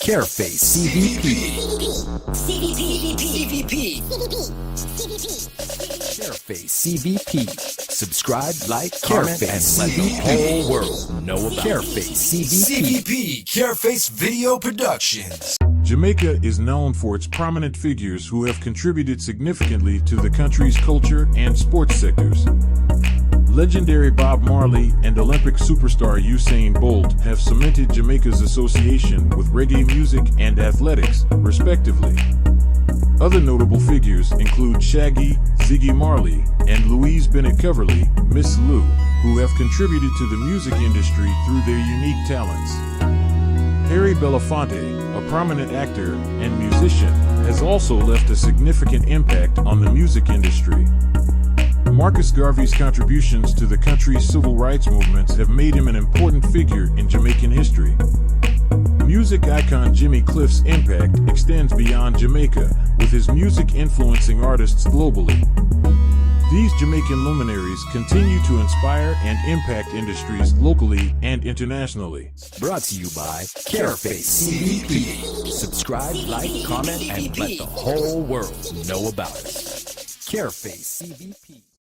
Careface CVP. Careface CVP. Subscribe, like, comment, and let the whole world know about Careface CVP. Careface Video Productions. Jamaica is known for its prominent figures who have contributed significantly to the country's culture and sports sectors. Legendary Bob Marley and Olympic superstar Usain Bolt have cemented Jamaica's association with reggae music and athletics, respectively. Other notable figures include Shaggy, Ziggy Marley, and Louise Bennett-Coverley, Miss Lou, who have contributed to the music industry through their unique talents. Belafonte, a prominent actor and musician, has also left a significant impact on the music industry. Garvey's contributions to the country's civil rights movements have made him an important figure in Jamaican history. Music icon Jimmy Cliff's impact extends beyond Jamaica, with his music influencing artists globally. These Jamaican luminaries continue to inspire and impact industries locally and internationally. Brought to you by Careface CVP. Subscribe, like, comment, and let the whole world know about us. Careface CVP.